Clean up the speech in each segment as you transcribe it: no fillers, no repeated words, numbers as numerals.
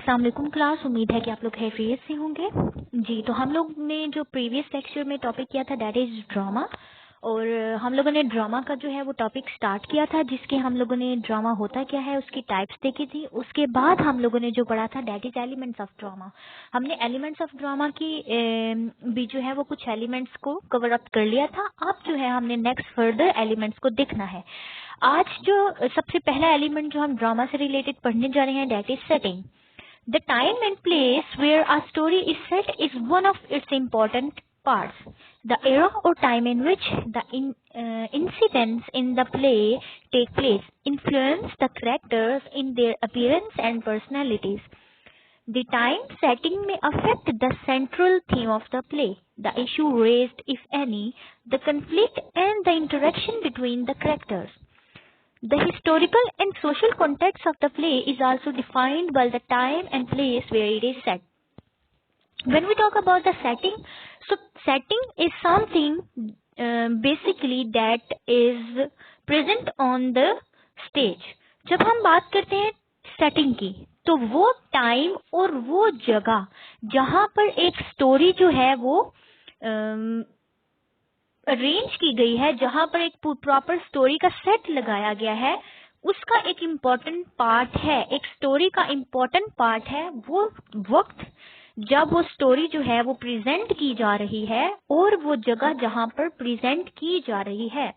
अस्सलाम वालेकुम क्लास। उम्मीद है कि आप लोग खैरियत से होंगे। जी, तो हम लोग ने जो प्रीवियस लेक्चर में टॉपिक किया था दैट इज ड्रामा, और हम लोगों ने ड्रामा का जो है वो टॉपिक स्टार्ट किया था, जिसके हम लोगों ने ड्रामा होता क्या है उसकी टाइप्स देखी थी। उसके बाद हम लोगों ने जो पढ़ा था that is elements of drama. हमने एलिमेंट्स ऑफ ड्रामा की भी जो है वो कुछ एलिमेंट्स को कवर अप कर लिया था। अब जो है हमने नेक्स्ट फर्दर एलिमेंट्स को देखना है। आज जो सबसे पहला एलिमेंट जो हम ड्रामा से रिलेटेड पढ़ने जा रहे हैं that is setting. The time and place where a story is set is one of its important parts. The era or time in which the incidents in the play take place influence the characters in their appearance and personalities. The time setting may affect the central theme of the play, the issue raised, if any, the conflict and the interaction between the characters. The historical and social context of the play is also defined by the time and place where it is set. When we talk about the setting, so setting is something basically that is present on the stage. जब हम बात करते हैं setting की, तो वो time और वो जगह जहाँ पर एक स्टोरी जो है वो अरेंज की गई है, जहां पर एक प्रॉपर स्टोरी का सेट लगाया गया है, उसका एक इम्पोर्टेंट पार्ट है, एक स्टोरी का इम्पोर्टेंट पार्ट है वो वक्त जब वो स्टोरी जो है वो प्रेजेंट की जा रही है, और वो जगह जहां पर प्रेजेंट की जा रही है,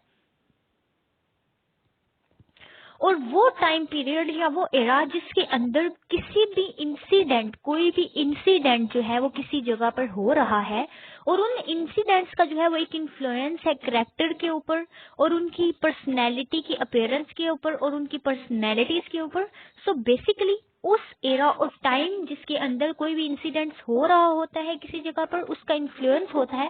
और वो टाइम पीरियड या वो एरा जिसके अंदर किसी भी इंसिडेंट, कोई भी इंसिडेंट जो है वो किसी जगह पर हो रहा है, और उन इंसिडेंट्स का जो है वो एक इन्फ्लुएंस है कैरेक्टर के ऊपर और उनकी पर्सनैलिटी की अपीयरेंस के ऊपर और उनकी पर्सनैलिटीज के ऊपर। सो बेसिकली उस एरा और टाइम जिसके अंदर कोई भी इंसिडेंट्स हो रहा होता है किसी जगह पर, उसका इन्फ्लुएंस होता है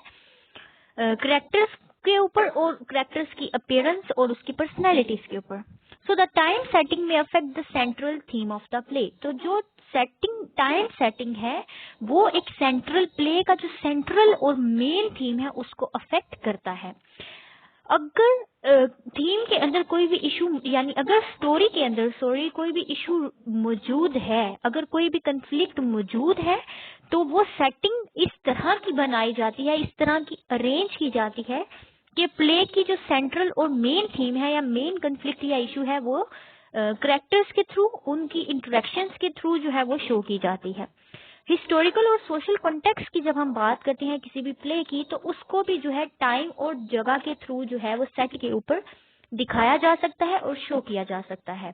कैरेक्टर्स के ऊपर और कैरेक्टर्स की अपीयरेंस और उसकी पर्सनैलिटीज के ऊपर। सो द टाइम सेटिंग में affect the central theme of the play. तो जो सेटिंग टाइम सेटिंग है वो एक सेंट्रल प्ले का जो सेंट्रल और मेन थीम है उसको अफेक्ट करता है। अगर थीम के अंदर कोई भी इशू, यानी अगर स्टोरी के अंदर कोई भी इशू मौजूद है, अगर कोई भी कंफ्लिक्ट मौजूद है, तो वो सेटिंग इस तरह की बनाई जाती है, इस तरह की अरेंज की जाती है कि प्ले की जो सेंट्रल और मेन थीम है या मेन कंफ्लिक्ट या इशू है वो कैरेक्टर्स के थ्रू, उनकी इंटरेक्शंस के थ्रू जो है वो शो की जाती है। हिस्टोरिकल और सोशल कॉन्टेक्स्ट की जब हम बात करते हैं किसी भी प्ले की, तो उसको भी जो है टाइम और जगह के थ्रू जो है वो सेट के ऊपर दिखाया जा सकता है और शो किया जा सकता है।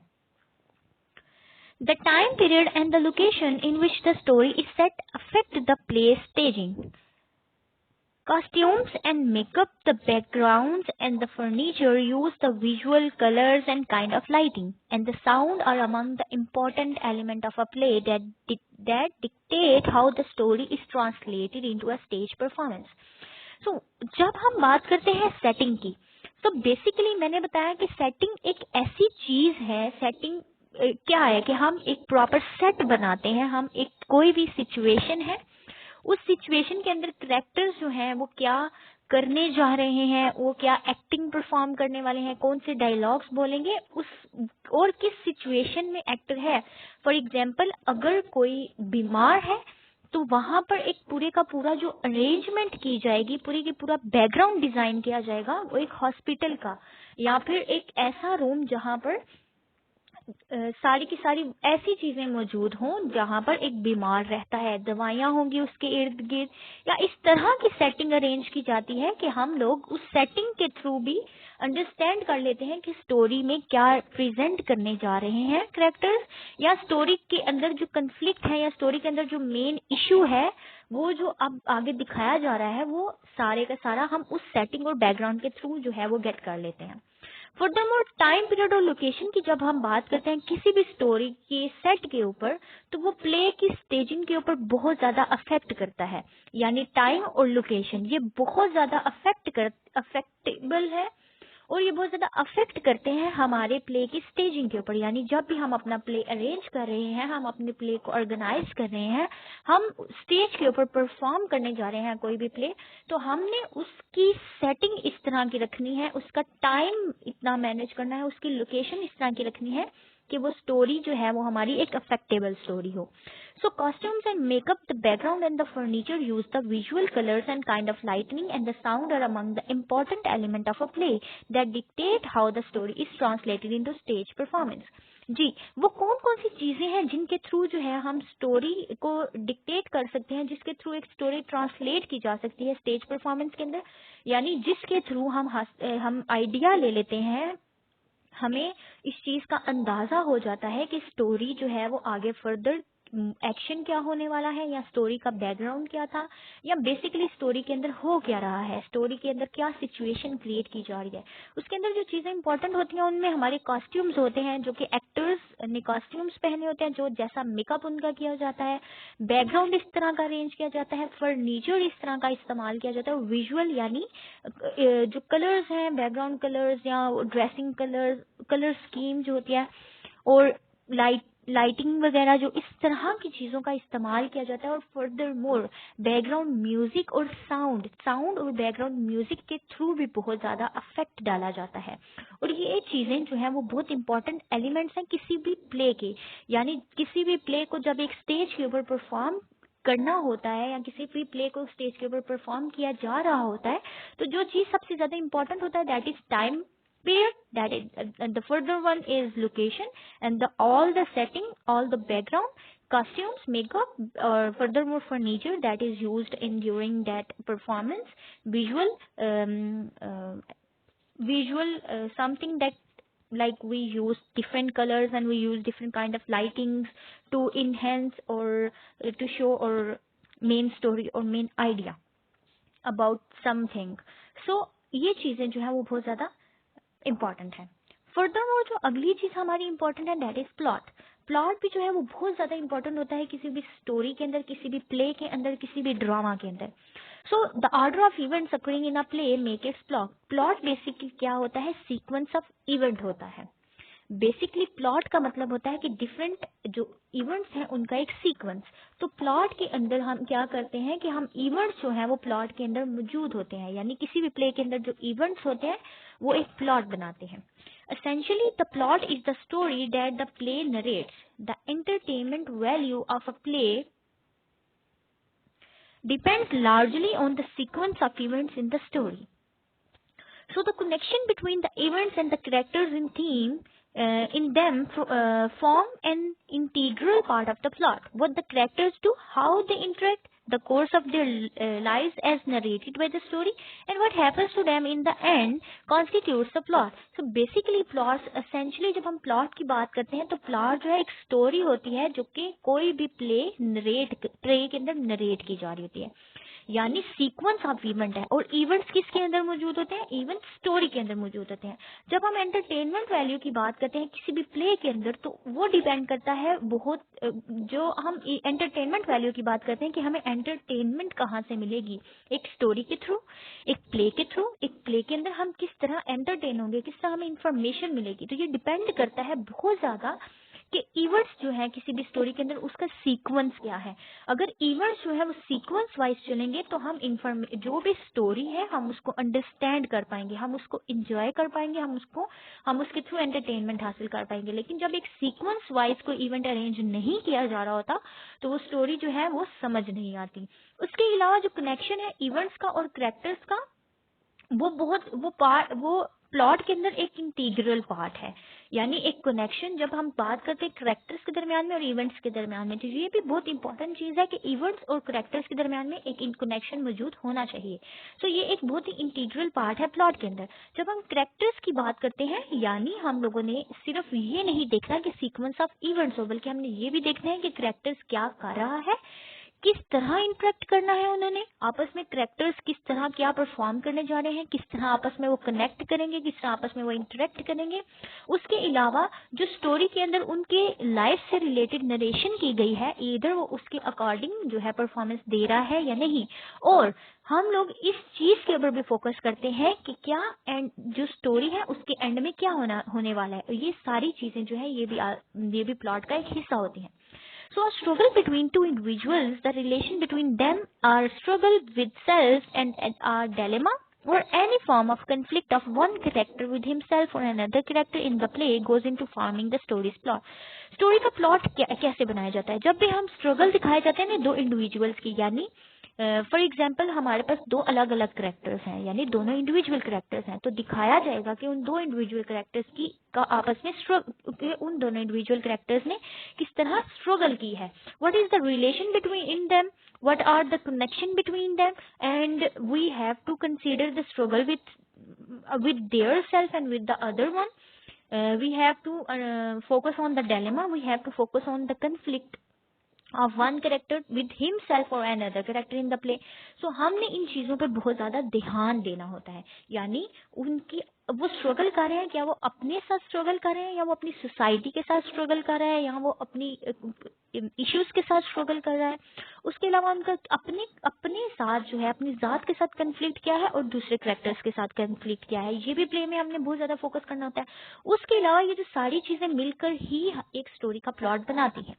The time period and the location in which the story is set affect the play staging. Costumes and makeup, the backgrounds and the furniture use, the visual colors and kind of lighting, and the sound are among the important element of a play that dictate how the story is translated into a stage performance. So, जब हम बात करते हैं setting की, तो basically मैंने बताया कि सेटिंग एक ऐसी चीज है, सेटिंग क्या है कि हम एक प्रॉपर सेट बनाते हैं, हम एक कोई भी सिचुएशन है, उस सिचुएशन के अंदर कैरेक्टर्स जो हैं वो क्या करने जा रहे हैं, वो क्या एक्टिंग परफॉर्म करने वाले हैं, कौन से डायलॉग्स बोलेंगे, उस और किस सिचुएशन में एक्टर है। फॉर एग्जाम्पल, अगर कोई बीमार है तो वहां पर एक पूरे का पूरा जो अरेंजमेंट की जाएगी, पूरी की पूरा बैकग्राउंड डिजाइन किया जाएगा, वो एक हॉस्पिटल का या फिर एक ऐसा रूम जहां पर सारी की सारी ऐसी चीजें मौजूद हों जहां पर एक बीमार रहता है, दवाइयां होंगी उसके इर्द गिर्द, या इस तरह की सेटिंग अरेंज की जाती है कि हम लोग उस सेटिंग के थ्रू भी अंडरस्टैंड कर लेते हैं कि स्टोरी में क्या प्रेजेंट करने जा रहे हैं कैरेक्टर्स, या स्टोरी के अंदर जो कंफ्लिक्ट है या स्टोरी के अंदर जो मेन इशू है वो जो अब आगे दिखाया जा रहा है, वो सारे का सारा हम उस सेटिंग और बैकग्राउंड के थ्रू जो है वो गेट कर लेते हैं। फर्दरमोर, टाइम पीरियड और लोकेशन की जब हम बात करते हैं किसी भी स्टोरी के सेट के ऊपर, तो वो प्ले की स्टेजिंग के ऊपर बहुत ज्यादा अफेक्ट करता है। यानी टाइम और लोकेशन ये बहुत ज्यादा अफेक्टेबल है और ये बहुत ज्यादा अफेक्ट करते हैं हमारे प्ले की स्टेजिंग के ऊपर। यानी जब भी हम अपना प्ले अरेंज कर रहे हैं, हम अपने प्ले को ऑर्गेनाइज कर रहे हैं, हम स्टेज के ऊपर परफॉर्म करने जा रहे हैं कोई भी प्ले, तो हमने उसकी सेटिंग इस तरह की रखनी है, उसका टाइम इतना मैनेज करना है, उसकी लोकेशन इस तरह की रखनी है कि वो स्टोरी जो है वो हमारी एक अफेक्टेबल स्टोरी हो. So costumes and makeup, the background and the furniture use the visual colors and kind of lighting and the sound are among the important element of a play that dictate how the story is translated into stage performance. जी, वो कौन कौन सी चीजें हैं जिनके through जो है हम story को डिक्टेट कर सकते हैं, जिसके थ्रू एक स्टोरी ट्रांसलेट की जा सकती है स्टेज परफॉर्मेंस के अंदर, यानी जिसके थ्रू हम आइडिया ले लेते हैं, हमें इस चीज का अंदाजा हो जाता है कि स्टोरी जो है वो आगे फर्दर एक्शन क्या होने वाला है, या स्टोरी का बैकग्राउंड क्या था, या बेसिकली स्टोरी के अंदर हो क्या रहा है, स्टोरी के अंदर क्या सिचुएशन क्रिएट की जा रही है. उसके अंदर जो चीजें इंपॉर्टेंट होती हैं उनमें हमारे कॉस्ट्यूम्स होते हैं, जो कि एक्टर्स ने कॉस्ट्यूम्स पहने होते हैं, जो जैसा मेकअप उनका किया जाता है, बैकग्राउंड इस तरह का अरेंज किया जाता है, फर्नीचर इस तरह का इस्तेमाल किया जाता है, विजुअल यानी जो कलर्स हैं, बैकग्राउंड कलर्स या ड्रेसिंग कलर स्कीम जो होती है, और लाइटिंग वगैरह, जो इस तरह की चीजों का इस्तेमाल किया जाता है. और फर्दर मोर बैकग्राउंड म्यूजिक और साउंड और बैकग्राउंड म्यूजिक के थ्रू भी बहुत ज्यादा अफेक्ट डाला जाता है. और ये चीजें जो है वो बहुत इंपॉर्टेंट एलिमेंट्स हैं किसी भी प्ले के, यानी किसी भी प्ले को जब एक स्टेज के ऊपर परफॉर्म करना होता है या किसी भी प्ले को स्टेज के ऊपर परफॉर्म किया जा रहा होता है, तो जो चीज सबसे ज्यादा इंपॉर्टेंट होता है that is time period, that is the further one is location and all the setting, all the background, costumes, makeup, or furthermore furniture that is used in during that performance, visual something that like we use different colors and we use different kind of lightings to enhance or to show our main story or main idea about something. So ये चीजें जो है वो बहुत ज्यादा important है. Furthermore जो अगली चीज हमारी इम्पॉर्टेंट है दैट इज प्लॉट. प्लॉट भी जो है वो बहुत ज्यादा इम्पोर्टेंट होता है किसी भी स्टोरी के अंदर, किसी भी प्ले के अंदर, किसी भी ड्रामा के अंदर. So the order of events occurring in a play make it's plot. Plot basically क्या होता है, सीक्वेंस ऑफ इवेंट होता है. बेसिकली प्लॉट का मतलब होता है कि डिफरेंट जो इवेंट्स हैं उनका एक सीक्वेंस. तो प्लॉट के अंदर हम क्या करते हैं कि हम इवेंट्स जो हैं वो प्लॉट के अंदर मौजूद होते हैं, यानी किसी भी प्ले के अंदर जो इवेंट्स होते हैं वो एक प्लॉट बनाते हैं. Essentially, the plot is the story that the play narrates. The entertainment value of a play depends largely on the sequence of events in the story. So the connection between the events and the characters in theme in them form an integral part of the plot. What the characters do, how they interact, the course of their lives as narrated by the story, and what happens to them in the end constitutes the plot. So basically plots essentially जब हम plot की बात करते हैं तो plot जो है एक story होती है जो कि कोई भी play के अंदर narrate की जा रही होती है, यानी सीक्वेंस ऑफ इवेंट है. और इवेंट्स किसके अंदर मौजूद होते हैं, इवेंट स्टोरी के अंदर मौजूद होते हैं. जब हम एंटरटेनमेंट वैल्यू की बात करते हैं किसी भी प्ले के अंदर तो वो डिपेंड करता है बहुत, जो हम एंटरटेनमेंट वैल्यू की बात करते हैं कि हमें एंटरटेनमेंट कहाँ से मिलेगी, एक स्टोरी के थ्रू, एक प्ले के थ्रू. एक प्ले के अंदर हम किस तरह एंटरटेन होंगे, किस तरह हमें इंफॉर्मेशन मिलेगी. तो ये डिपेंड करता है बहुत ज्यादा कि इवेंट्स जो है किसी भी स्टोरी के अंदर उसका सीक्वेंस क्या है. अगर इवेंट्स जो है वो सीक्वेंस वाइज चलेंगे तो हम जो भी स्टोरी है हम उसको अंडरस्टैंड कर पाएंगे, हम उसको एंजॉय कर पाएंगे, हम उसके थ्रू एंटरटेनमेंट हासिल कर पाएंगे. लेकिन जब एक सीक्वेंस वाइज कोई इवेंट अरेंज नहीं किया जा रहा होता तो वो स्टोरी जो है वो समझ नहीं आती. उसके अलावा जो कनेक्शन है इवेंट्स का और कैरेक्टर्स का वो प्लॉट के अंदर एक इंटीग्रल पार्ट है, यानी एक कनेक्शन. जब हम बात करते हैं कैरेक्टर्स के दरमियान में और इवेंट्स के दरमियान में, तो ये भी बहुत इंपॉर्टेंट चीज है कि इवेंट्स और कैरेक्टर्स के दरमियान में एक कनेक्शन मौजूद होना चाहिए. तो ये एक बहुत ही इंटीग्रल पार्ट है प्लॉट के अंदर. जब हम कैरेक्टर्स की बात करते हैं, यानी हम लोगों ने सिर्फ ये नहीं देखना कि सीक्वेंस ऑफ इवेंट्स हो, बल्कि हमने ये भी देखना है कि कैरेक्टर्स क्या कर रहा है, किस तरह इंटरेक्ट करना है उन्होंने आपस में, कैरेक्टर्स किस तरह क्या परफॉर्म करने जा रहे हैं, किस तरह आपस में वो कनेक्ट करेंगे, किस तरह आपस में वो इंटरेक्ट करेंगे. उसके अलावा जो स्टोरी के अंदर उनके लाइफ से रिलेटेड नरेशन की गई है, इधर वो उसके अकॉर्डिंग जो है परफॉर्मेंस दे रहा है या नहीं. और हम लोग इस चीज के ऊपर भी फोकस करते हैं कि क्या एंड जो स्टोरी है उसके एंड में क्या होने वाला है. और ये सारी चीजें जो है ये भी प्लॉट का एक हिस्सा होती हैं. So a struggle between two individuals, the relation between them are struggle with self and a dilemma or any form of conflict of one character with himself or another character in the play goes into forming the story's plot. Story का plot कैसे बनाया जाता है? जब भी हम struggle दिखाए जाते हैं ना दो इंडिविजुअल्स की, यानी फॉर एग्जाम्पल हमारे पास दो अलग अलग करेक्टर्स हैं, यानी दोनों इंडिविजुअल करेक्टर्स हैं, तो दिखाया जाएगा कि उन दो इंडिविजुअल करेक्टर्स की का आपस में उन दोनों इंडिविजुअल करेक्टर्स ने किस तरह स्ट्रगल की है, what is the relation between in them, what are the connection between them, and we have to consider the struggle with their self and with the other one. We have to focus on the dilemma, we have to focus on the conflict of one character with himself or another character in the play. So हमने इन चीजों पर बहुत ज्यादा ध्यान देना होता है, यानी उनकी वो स्ट्रगल कर रहे हैं, क्या वो अपने साथ स्ट्रगल कर रहे हैं, या वो अपनी सोसाइटी के साथ स्ट्रगल कर रहा है, या वो अपनी इश्यूज के साथ स्ट्रगल कर रहा है। उसके अलावा उनका अपने अपने साथ जो है, अपनी जात के साथ कंफ्लिक्ट क्या है और दूसरे करेक्टर्स के साथ कंफ्लिक्ट क्या है, ये भी प्ले में हमने बहुत ज्यादा फोकस करना होता है। उसके अलावा ये जो सारी चीजें मिलकर ही एक स्टोरी का प्लॉट बनाती है।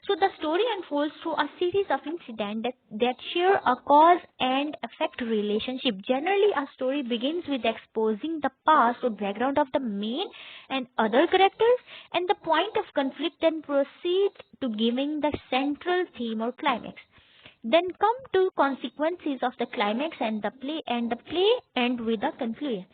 So the story unfolds through a series of incident that share a cause and effect relationship. Generally, a story begins with exposing the past or background of the main and other characters and the point of conflict, then proceeds to giving the central theme or climax. Then come to consequences of the climax and the play end with a conclusion.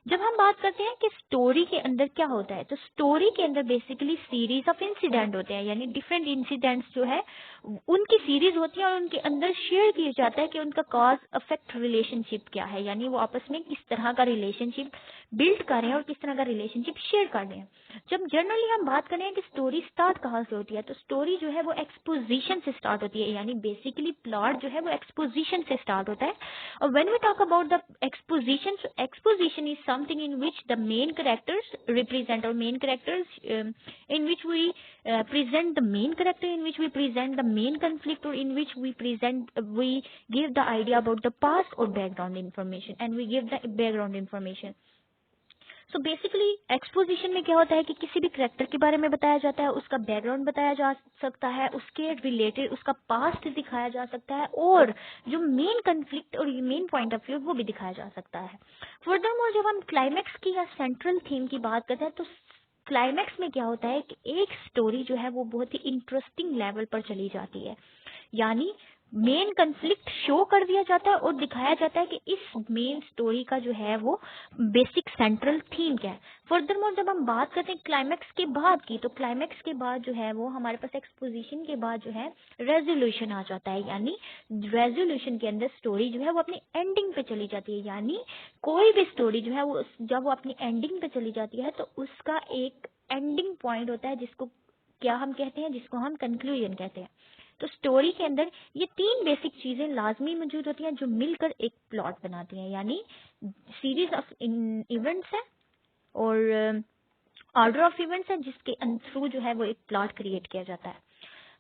जब हम बात करते हैं कि story के अंदर क्या होता है, तो स्टोरी के अंदर बेसिकली सीरीज ऑफ इंसिडेंट होते हैं, यानी डिफरेंट इंसिडेंट्स जो है उनकी सीरीज होती है और उनके अंदर शेयर किया जाता है कि उनका कॉज अफेक्ट रिलेशनशिप क्या है, यानी वो आपस में किस तरह का रिलेशनशिप बिल्ड कर रहे हैं और किस तरह का रिलेशनशिप शेयर कर रहे हैं। जब जनरली हम बात करें कि स्टोरी स्टार्ट कहाँ से होती है, तो स्टोरी जो है वो एक्सपोजिशन से स्टार्ट होती है, यानी बेसिकली प्लॉट जो है वो एक्सपोजिशन से स्टार्ट होता है। और when we talk about the exposition, exposition is something in which the main characters represent, or main characters in which we present the main character, in which we present the main conflict, or in which we give the idea about the past or background information, and we give the background information. So basically exposition में क्या होता है कि किसी भी character के बारे में बताया जाता है, उसका बैकग्राउंड बताया जा सकता है, उसके रिलेटेड उसका पास्ट दिखाया जा सकता है, और जो मेन कंफ्लिक्ट और मेन पॉइंट ऑफ व्यू वो भी दिखाया जा सकता है। फर्दरमोर जब हम क्लाइमैक्स की या सेंट्रल थीम की बात करते हैं, तो क्लाइमैक्स में क्या होता है कि एक स्टोरी जो है वो बहुत ही इंटरेस्टिंग लेवल पर चली जाती है, यानी मेन कंफ्लिक्ट शो कर दिया जाता है और दिखाया जाता है कि इस मेन स्टोरी का जो है वो बेसिक सेंट्रल थीम क्या है। फर्दरमोर जब हम बात करते हैं क्लाइमैक्स के बाद की, तो क्लाइमैक्स के बाद जो है वो हमारे पास एक्सपोजिशन के बाद जो है रेजोल्यूशन आ जाता है, यानी रेजोल्यूशन के अंदर स्टोरी जो है वो अपनी एंडिंग पे चली जाती है, यानी कोई भी स्टोरी जो है वो जब वो अपनी एंडिंग पे चली जाती है तो उसका एक एंडिंग पॉइंट होता है, जिसको क्या हम कहते हैं, जिसको हम कंक्लूजन कहते हैं। तो स्टोरी के अंदर ये तीन बेसिक चीजें लाजमी मौजूद होती हैं जो मिलकर एक प्लॉट बनाती हैं, यानी सीरीज ऑफ इवेंट्स है और ऑर्डर ऑफ इवेंट्स है, जिसके थ्रू जो है वो एक प्लॉट क्रिएट किया जाता है।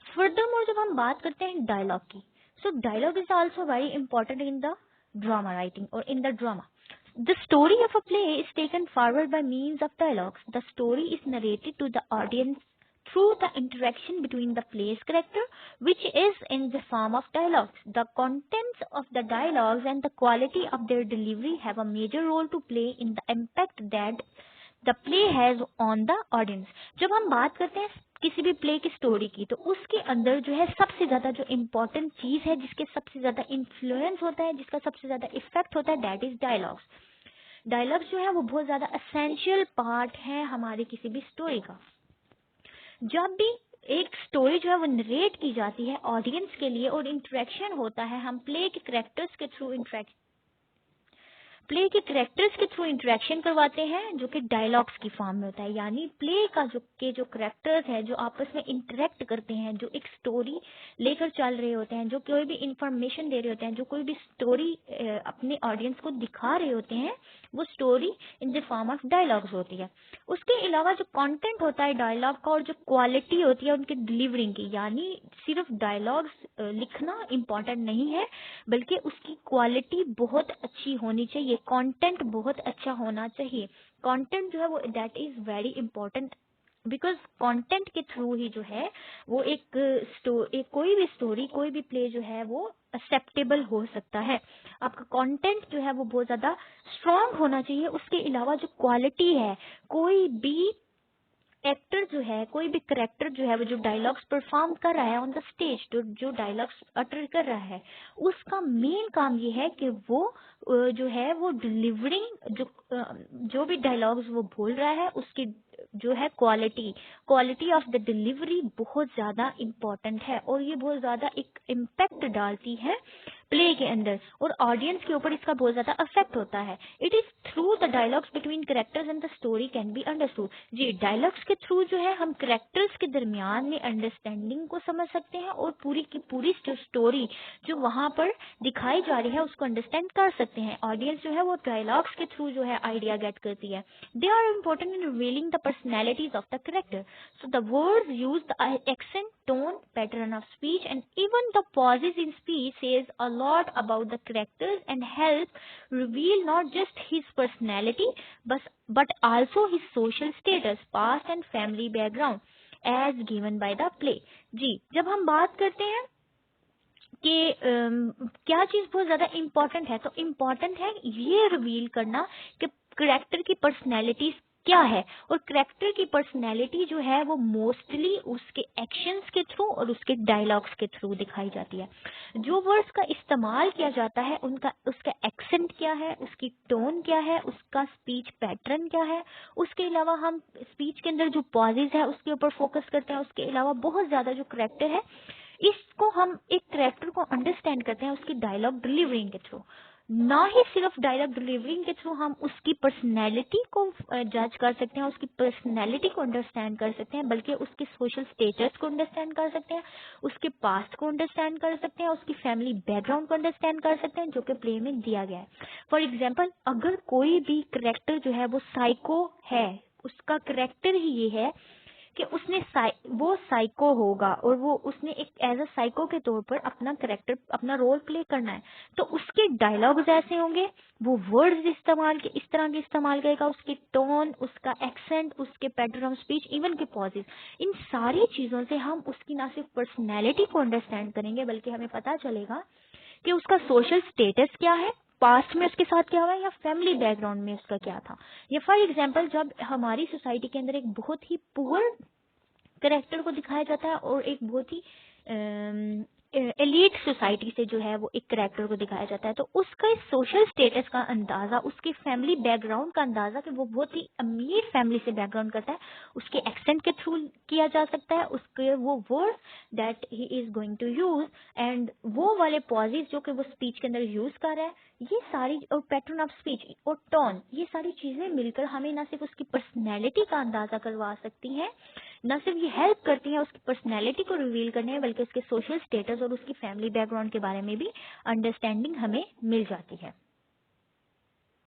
फर्दरमोर जब हम बात करते हैं डायलॉग की, so dialogue is also very important in the drama writing और in the drama. The story of a play is taken forward by means of dialogues. The story is narrated to the audience through the interaction between the play's character, which is in the form of dialogues. The contents of the dialogues and the quality of their delivery have a major role to play in the impact that the play has on the audience. जब हम बात करते हैं किसी भी play की story की, तो उसके अंदर जो है सबसे ज्यादा जो इम्पोर्टेंट चीज है, जिसके सबसे ज्यादा इन्फ्लुएंस होता है, जिसका सबसे ज्यादा इफेक्ट होता है, दैट इज डायलॉग्स. डायलॉग्स जो है वो बहुत ज्यादा एसेंशियल पार्ट है हमारी किसी भी स्टोरी का. जब भी एक स्टोरी जो है वो नरेट की जाती है ऑडियंस के लिए और इंटरेक्शन होता है, हम प्ले के करेक्टर्स के थ्रू इंटरेक्शन करवाते हैं, जो कि डायलॉग्स की फॉर्म में होता है, यानी प्ले का जो करेक्टर्स है जो आपस में इंटरेक्ट करते हैं, जो एक स्टोरी लेकर चल रहे होते हैं, जो कोई भी इंफॉर्मेशन दे रहे होते हैं, जो कोई भी स्टोरी अपने ऑडियंस को दिखा रहे होते हैं, वो story in the form of dialogues होती है. उसके अलावा जो कंटेंट होता है डायलॉग का और जो क्वालिटी होती है उनकी डिलीवरिंग की, यानी सिर्फ डायलॉग्स लिखना इम्पोर्टेंट नहीं है, बल्कि उसकी क्वालिटी बहुत अच्छी होनी चाहिए, कंटेंट बहुत अच्छा होना चाहिए. कंटेंट जो है वो that is very important because content के थ्रू ही जो है वो एक कोई भी स्टोरी, कोई भी प्ले जो है वो एक्सेप्टेबल हो सकता है। आपका कंटेंट जो है वो बहुत ज्यादा स्ट्रांग होना चाहिए। उसके अलावा जो क्वालिटी है, कोई भी एक्टर जो है, कोई भी करेक्टर जो है, वो जो डायलॉग्स परफॉर्म कर रहा है ऑन द स्टेज, तो जो डायलॉग्स अटर कर रहा है, उसका मेन काम ये है कि वो जो है वो डिलीवरिंग जो भी डायलॉग्स वो बोल रहा है उसकी जो है क्वालिटी ऑफ द डिलीवरी बहुत ज्यादा इम्पोर्टेंट है, और ये बहुत ज्यादा एक इम्पैक्ट डालती है प्ले के अंदर, और ऑडियंस के ऊपर इसका बहुत ज्यादा इफेक्ट होता है। It is through the dialogues between characters and the story can be understood. जी, डायलॉग्स के थ्रू जो है हम करेक्टर्स के दरमियान में अंडरस्टैंडिंग को समझ सकते हैं, और पूरी की पूरी जो स्टोरी जो वहां पर दिखाई जा रही है उसको अंडरस्टैंड कर सकते हैं। ऑडियंस जो है वो डायलॉग्स के थ्रू जो है आइडिया गेट करती है। They are important in revealing the personalities of the character. So the words use the accent, tone, pattern of speech, and even the pauses in speech says a lot about the characters and help reveal not just his personality but also his social status, past and family background as given by the play। जी, जब हम बात करते हैं कि क्या चीज बहुत ज्यादा इम्पोर्टेंट है, तो इम्पोर्टेंट है ये रिवील करना कि करेक्टर की पर्सनैलिटी क्या है। और करेक्टर की पर्सनैलिटी जो है वो मोस्टली उसके एक्शंस के थ्रू और उसके डायलॉग्स के थ्रू दिखाई जाती है। जो वर्ड्स का इस्तेमाल किया जाता है उनका उसका एक्सेंट क्या है, उसकी टोन क्या है, उसका स्पीच पैटर्न क्या है। उसके अलावा हम स्पीच के अंदर जो पॉजेज है उसके ऊपर फोकस करते हैं। उसके अलावा बहुत ज्यादा जो करेक्टर है, इसको हम एक करेक्टर को अंडरस्टैंड करते हैं उसकी डायलॉग डिलीवरिंग के थ्रू, ना ही सिर्फ डायलॉग डिलीवरिंग के थ्रू हम उसकी पर्सनैलिटी को जज कर सकते हैं, उसकी पर्सनैलिटी को अंडरस्टैंड कर सकते हैं, बल्कि उसके सोशल स्टेटस को अंडरस्टैंड कर सकते हैं, उसके पास्ट को अंडरस्टैंड कर सकते हैं, उसकी फैमिली बैकग्राउंड को अंडरस्टैंड कर सकते हैं, जो कि प्ले में दिया गया है। फॉर एग्जाम्पल, अगर कोई भी करेक्टर जो है वो साइको है, उसका करेक्टर ही ये है कि वो साइको होगा और वो उसने एक एज अ साइको के तौर पर अपना करेक्टर, अपना रोल प्ले करना है, तो उसके डायलॉग्स ऐसे होंगे, वो वर्ड्स इस तरह के इस्तेमाल करेगा, उसकी टोन, उसका एक्सेंट, उसके पैटर्न ऑफ स्पीच, इवन के पॉजेज, इन सारी चीजों से हम उसकी ना सिर्फ पर्सनैलिटी को अंडरस्टैंड करेंगे बल्कि हमें पता चलेगा कि उसका सोशल स्टेटस क्या है, पास्ट में उसके साथ क्या हुआ है, या फैमिली बैकग्राउंड में उसका क्या था। या फॉर एग्जाम्पल, जब हमारी सोसाइटी के अंदर एक बहुत ही पुअर करेक्टर को दिखाया जाता है और एक बहुत ही एलीट सोसाइटी से जो है वो एक करेक्टर को दिखाया जाता है, तो उसका सोशल स्टेटस का अंदाजा, उसके फैमिली बैकग्राउंड का अंदाजा कि वो बहुत ही अमीर फैमिली से बैकग्राउंड करता है, उसके एक्सेंट के थ्रू किया जा सकता है, उसके वो word that he is going to use, and वो वाले पॉजेज जो कि वो स्पीच के अंदर यूज कर रहा है, ये सारी, और पैटर्न ऑफ स्पीच और टोन, ये सारी चीजें मिलकर हमें न सिर्फ उसकी पर्सनैलिटी का अंदाजा करवा सकती हैं, न सिर्फ ये हेल्प करती है उसकी पर्सनैलिटी को रिवील करने में, बल्कि उसके सोशल स्टेटस और उसकी फैमिली बैकग्राउंड के बारे में भी अंडरस्टैंडिंग हमें मिल जाती है।